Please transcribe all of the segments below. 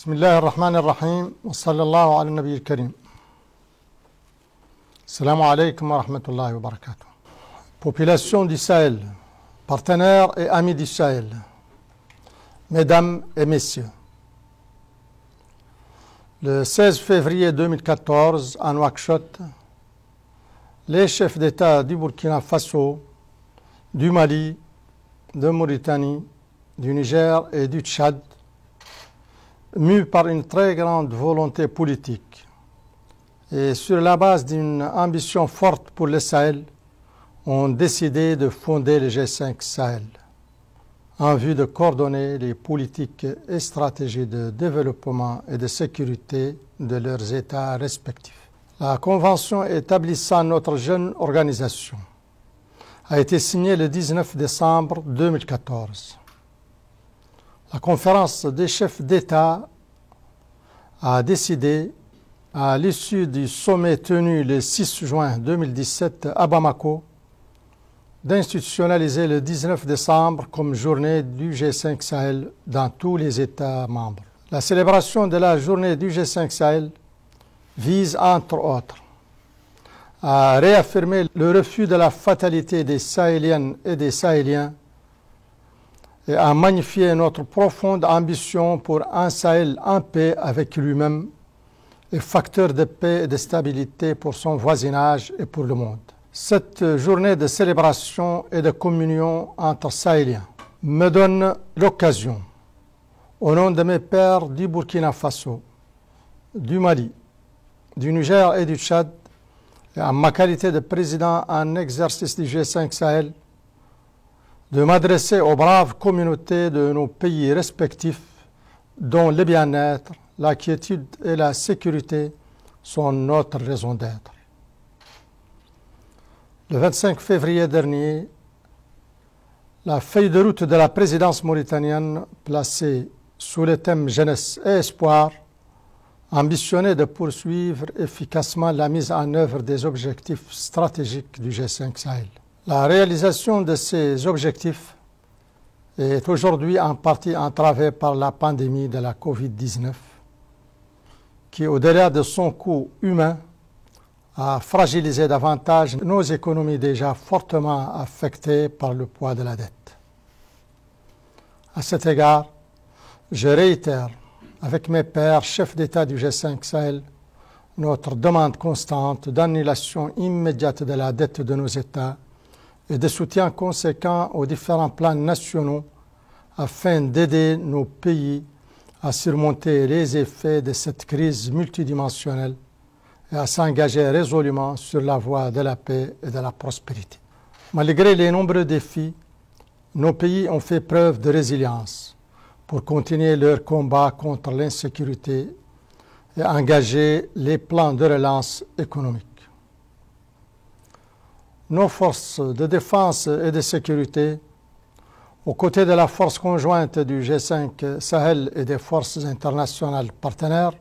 بسم الله الرحمن الرحيم وصلى الله على النبي الكريم. Assalamu alaikum wa rahmatullahi wa barakatuh. Population du Sahel, partenaires et amis du Sahel, mesdames et messieurs, le 16 février 2014 à Nouakchott, les chefs d'État du Burkina Faso, du Mali, de Mauritanie, du Niger et du Tchad, mus par une très grande volonté politique et sur la base d'une ambition forte pour le Sahel, ont décidé de fonder le G5 Sahel en vue de coordonner les politiques et stratégies de développement et de sécurité de leurs États respectifs. La convention établissant notre jeune organisation a été signée le 19 décembre 2014. La conférence des chefs d'État a décidé, à l'issue du sommet tenu le 6 juin 2017 à Bamako, d'institutionnaliser le 19 décembre comme journée du G5 Sahel dans tous les États membres. La célébration de la journée du G5 Sahel vise, entre autres, à réaffirmer le refus de la fatalité des Sahéliennes et des Sahéliens et à magnifier notre profonde ambition pour un Sahel en paix avec lui-même et facteur de paix et de stabilité pour son voisinage et pour le monde. Cette journée de célébration et de communion entre Sahéliens me donne l'occasion, au nom de mes pairs du Burkina Faso, du Mali, du Niger et du Tchad, et en ma qualité de président en exercice du G5 Sahel, de m'adresser aux braves communautés de nos pays respectifs dont le bien-être, la quiétude et la sécurité sont notre raison d'être. Le 25 février dernier, la feuille de route de la présidence mauritanienne, placée sous le thème Jeunesse et Espoir, ambitionnait de poursuivre efficacement la mise en œuvre des objectifs stratégiques du G5 Sahel. La réalisation de ces objectifs est aujourd'hui en partie entravée par la pandémie de la COVID-19, qui, au-delà de son coût humain, a fragilisé davantage nos économies déjà fortement affectées par le poids de la dette. À cet égard, je réitère avec mes pairs chefs d'État du G5 Sahel notre demande constante d'annulation immédiate de la dette de nos États et de soutien conséquent aux différents plans nationaux afin d'aider nos pays à surmonter les effets de cette crise multidimensionnelle et à s'engager résolument sur la voie de la paix et de la prospérité. Malgré les nombreux défis, nos pays ont fait preuve de résilience pour continuer leur combat contre l'insécurité et engager les plans de relance économique. Nos forces de défense et de sécurité, aux côtés de la force conjointe du G5 Sahel et des forces internationales partenaires,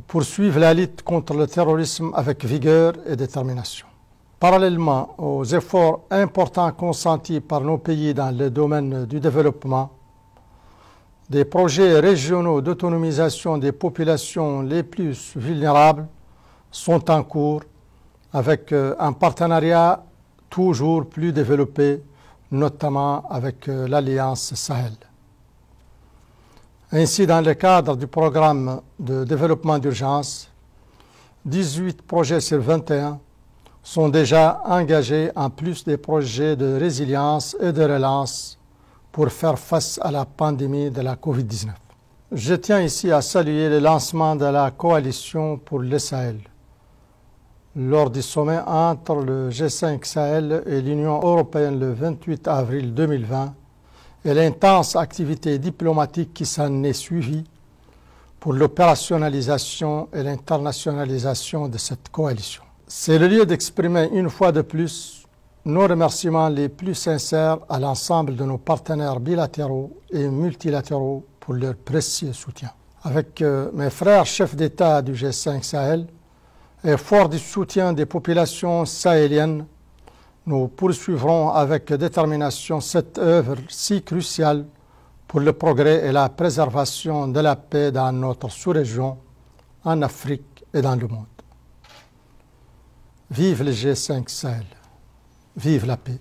poursuivent la lutte contre le terrorisme avec vigueur et détermination. Parallèlement aux efforts importants consentis par nos pays dans le domaine du développement, des projets régionaux d'autonomisation des populations les plus vulnérables sont en cours avec un partenariat toujours plus développé, notamment avec l'Alliance Sahel. Ainsi, dans le cadre du programme de développement d'urgence, 18 projets sur 21 sont déjà engagés en plus des projets de résilience et de relance pour faire face à la pandémie de la COVID-19. Je tiens ici à saluer le lancement de la coalition pour le Sahel lors du sommet entre le G5 Sahel et l'Union européenne le 28 avril 2020 et l'intense activité diplomatique qui s'en est suivie pour l'opérationnalisation et l'internationalisation de cette coalition. C'est le lieu d'exprimer une fois de plus nos remerciements les plus sincères à l'ensemble de nos partenaires bilatéraux et multilatéraux pour leur précieux soutien. Avec mes frères chefs d'État du G5 Sahel, et fort du soutien des populations sahéliennes, nous poursuivrons avec détermination cette œuvre si cruciale pour le progrès et la préservation de la paix dans notre sous-région, en Afrique et dans le monde. Vive le G5 Sahel, vive la paix.